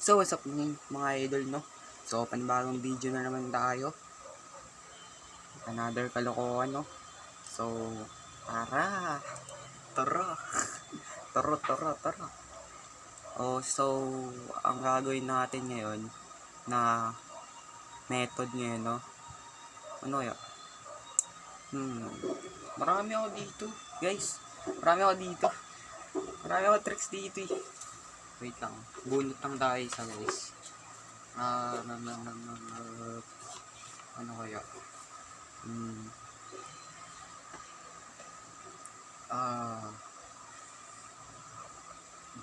So, what's up mga idol, no? So, panibagong video na naman tayo. Another kalokohan, no? So, tara! Tara! Tara! Oh, so, ang gagawin natin ngayon na method ngayon, no? Ano kaya? Marami ako dito, guys. Marami ako tricks dito, eh. Wait lang. Bunot lang tayo isa, guys. Ano kaya?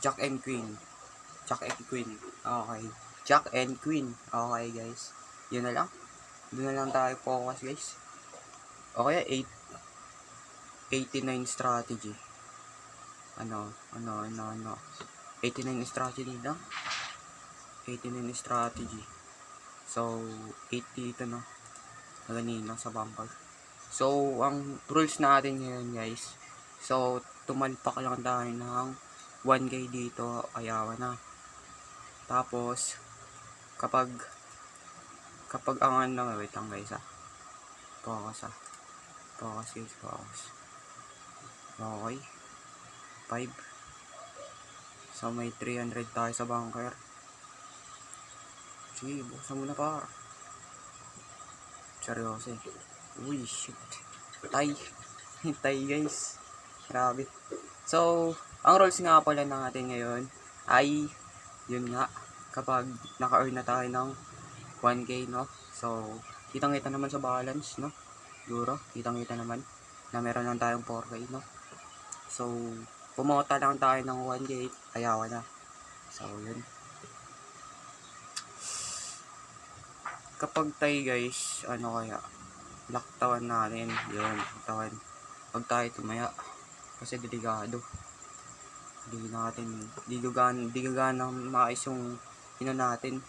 Jack and Queen. Okay. Jack and Queen. Okay, guys. Yun na lang. Doon na lang tayo focus, guys. Okay, 89 strategy. Ano. 89 strategy lang. 89 strategy. So, 80 ito, no? Ganina sa bumper. So, ang rules natin ngayon, guys. So, tumalpak lang tayo ng 1K dito, ayawan na. Tapos, kapag ang ano, wait lang guys, focus guys. Okay. 5. So, may 300 tayo sa bunker. Sige, buksan mo na pa. Seryoso eh. Uy, shit. Tay guys. Grabe. So, ang rules nga pala natin ngayon ay, yun nga, kapag naka-earn na tayo ng 1K, no? So, kitang-kita naman sa balance, no? Siguro, kitang-kita naman na meron lang tayong 4K, no? So, pumota lang tayo ng 1K, ayawan na. So, yun. Kapag tayo guys, ano kaya, laktawan natin, yun, laktawan. Pag tayo tumaya, kasi delikado. Di gagana maayos yung natin,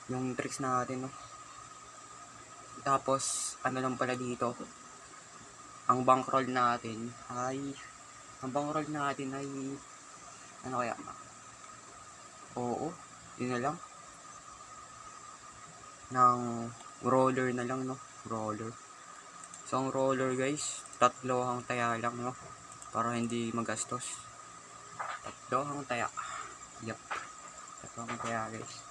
yung tricks natin, no? Tapos, ano lang pala dito, ang bankroll natin ay, ano kaya, yun na lang, ng roller na lang, no? Roller. So, ang roller guys, 3 ang taya lang, no? Para hindi magastos. 3 ang taya. Yep. 3 ang taya guys.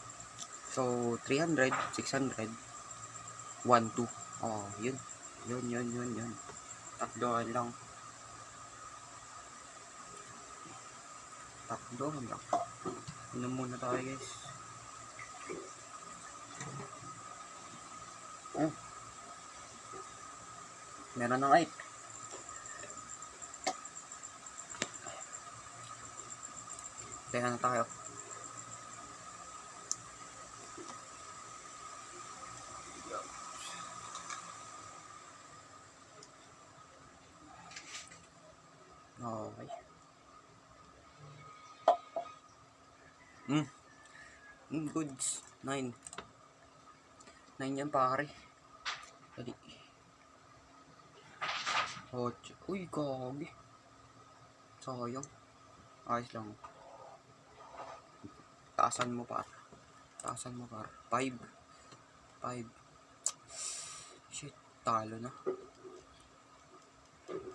So, 300, 600, 1, 2. Oh, yun. 3 lang. 3 lang. Inom muna tayo guys. Meron ng 8. Teka na tayo. Okay. Goods. 9 yan pare. Dali. 8. Uy, kagi. Sayang. Ayos lang. Taasan mo par. 5. Shit, talo na.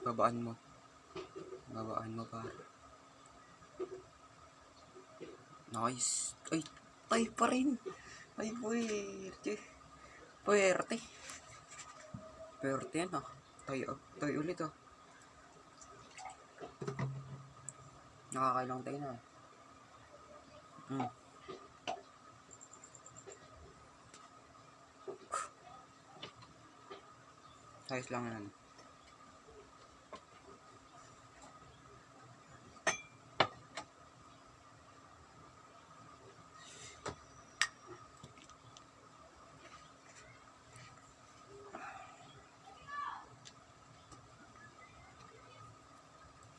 Babaan mo par. Nice. Ay pa rin. Ay, puwerte yan ah. Tayo ulit ah. Nakakailang tayo na. Size lang yan.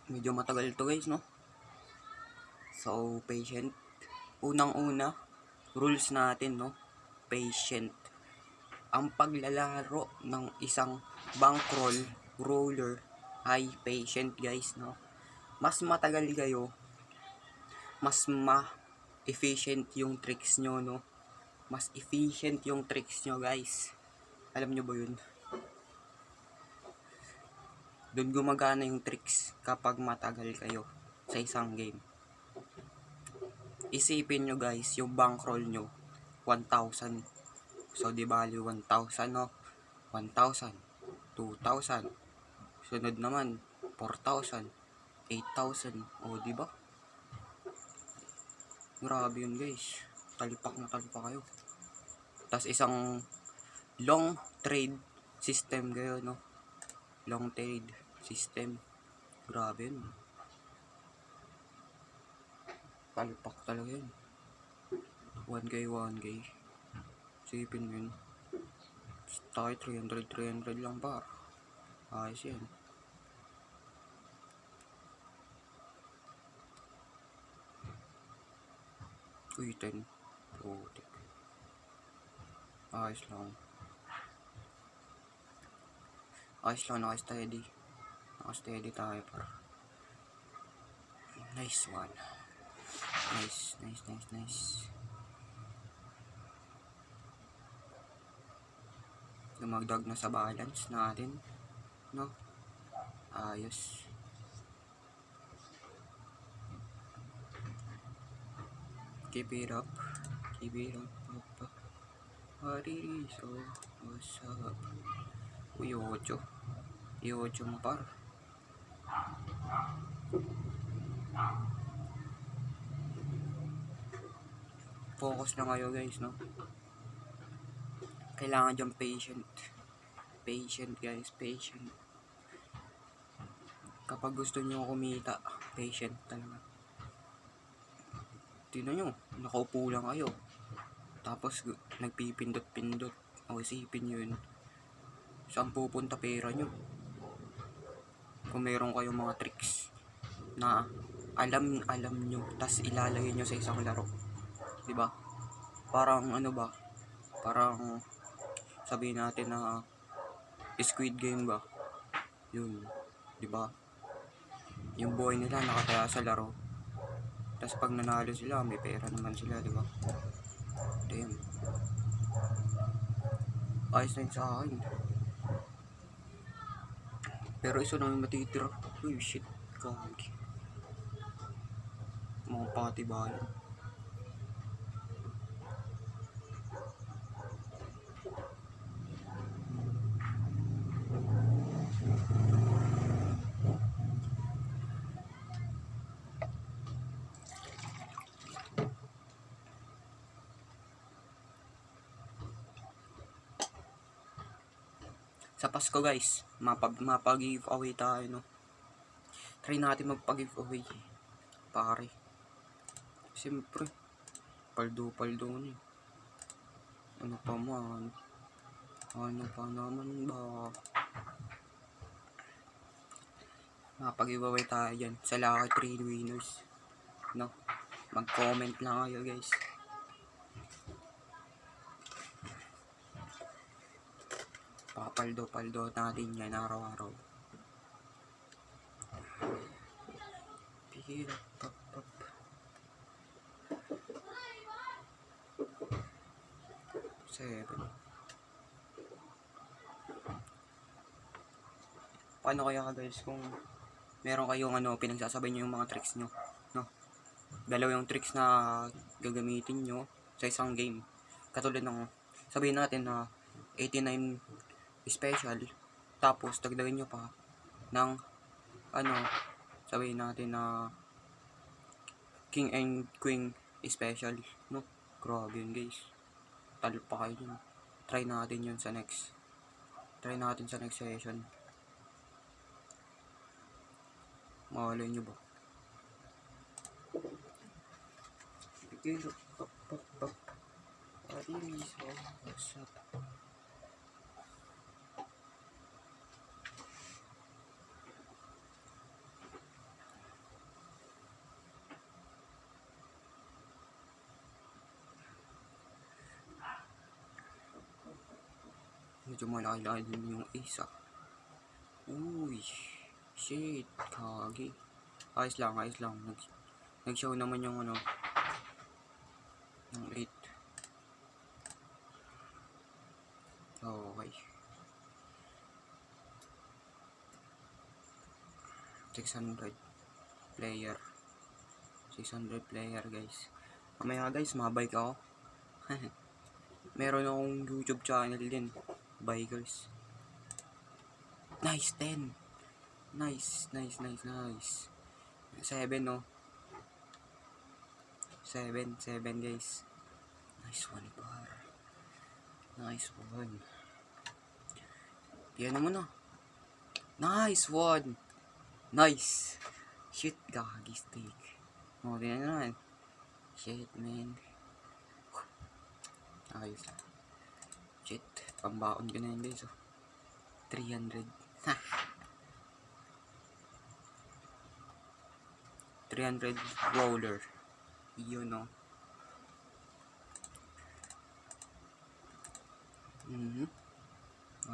Medyo matagal to guys, no? So, patient. Unang-una, rules natin, no? Patient. Ang paglalaro ng isang bankroll roller ay patient guys, no? Mas matagal kayo, mas efficient yung tricks nyo, no? Mas efficient yung tricks nyo, guys. Alam nyo ba yun? Doon gumagana yung tricks kapag matagal kayo sa isang game. Isipin nyo, guys, yung bankroll nyo, 1,000. So, di bali 1,000, no? 1,000, 2,000. Sunod naman, 4,000, 8,000. O, di ba? Grabe yun, guys. Talipak na talipak kayo. Tapos isang long trade system kayo, no? Long trade system. Grabe yun. Talipak talaga yun. 1K, 1K. Sipin yun. Tayo 300 lang par. Ayos yan. Uy, 10. Putik. Ayos lang. Ayos lang, naka-steady. Naka-steady tayo par. Nice one. Nice. Dumagdag na sa balance natin, no? Ayos. Keep it up. So, what's up? Uy, 8. 8 mo par. Focus lang kayo, guys, no? Kailangan dyan patient. Patient, guys. Patient. Kapag gusto nyo kumita, patient talaga. Tingnan nyo, nakaupo lang kayo. Tapos, nagpipindot-pindot. O, isipin nyo yun. Saan pupunta pera nyo? Kung meron kayong mga tricks na alam nyo, tas ilalagay nyo sa isang laro. Diba? Parang ano ba? Parang sabihin natin na Squid Game ba? Yun. Diba? Yung buhay nila nakataya sa laro. Tas pag nanalo sila, may pera naman sila, diba? Damn. Ayos na yun sa akin. Pero isa na yung matitira. Uy, shit. Kagi. Mga pati bayan. Sa Pasko, guys, mapa-giveaway tayo, no? Try natin magpa-giveaway, pare. Siyempre, paldo na eh. Ano pa man? Ano pa naman ba? Mapa-giveaway tayo dyan sa Lucky 3 winners, no? Mag-comment lang kayo, guys. Papaldo natin yan araw-araw. Pihirap, pop. 7. Paano kaya, guys, kung meron kayong pinagsasabay nyo yung mga tricks nyo, no? Dalawa yung tricks na gagamitin nyo sa isang game. Katulad ng, sabihin natin na 89 special, tapos dagdagan nyo pa ng sabihin natin na King and Queen special, no? Grabe yun, guys. Talo pa kayo dun. Try natin yun sa next session. Mahalay nyo ba? Bigay pop. Ariso, what's up? Medyo malaki-laki din yung isa. Uy, shit, kagi. Ayos lang. Nag-show naman yung Ng 8. Okay. 600 player. 600 player guys. Mamaya guys, mabike ako. Meron akong YouTube channel din. Bye guys. Nice, 10. Nice. 7 no. 7 guys. Nice one par. Nice one. Yan naman na. Nice one. Nice. Shit, gagi steak. O, tingnan na naman. Shit, man. Ayos lang. Shit, pambaon ko na yun guys. 300. 300 roller. Yun no.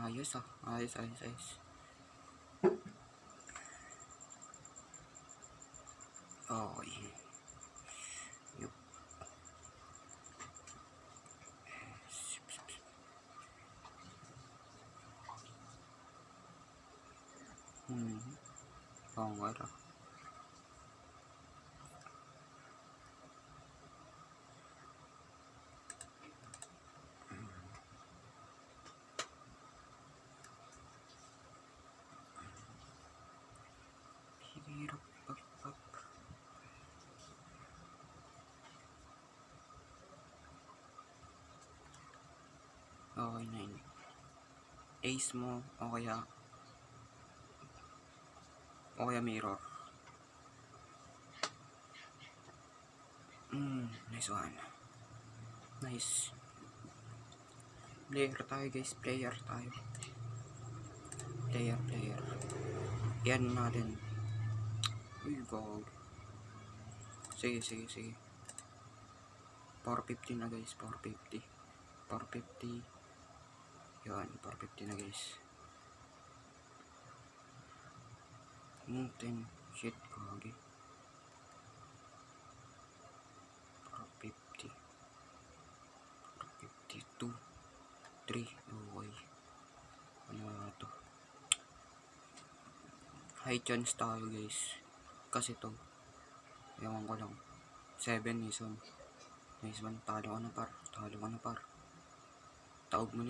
Ayos ah. Ayos. Okay. Yup. Pangar ah. Hirap up. Okay na yun. Ace mo o kaya mirror. Nice one. Nice. Player tayo guys. Player. Yan natin. Uy, God. Sige. 450 na guys. 450. Yan, 450 na guys. 10. Shit, kagi. 450. 452. 3. Okay. Ano na to? High chance tayo guys. Kasi to. Ewan ko lang. 7 is on. Nice one. Talo ka na par. Itaob mo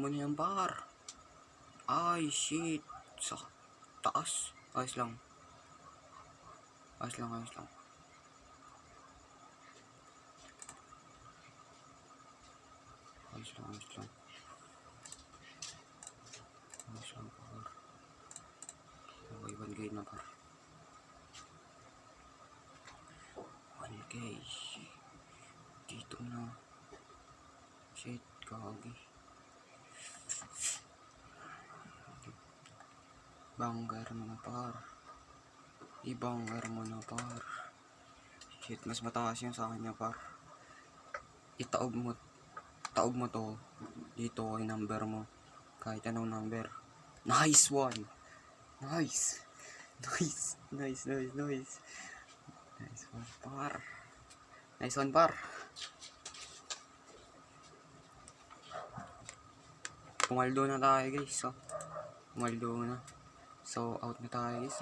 niyan. Par. Ay, shit. Sa taas. Ayos lang. Ayos lang. Par. Okay, 1K na par. 1K. Dito na. Shit, kagi. Ibanggar mo na par. Shit, mas mataas yung sa kanya par. Itaob mo to. Dito ay number mo. Kahit anong number. Nice one. Nice one par. Pumaldo na tayo guys. So out na tayo guys.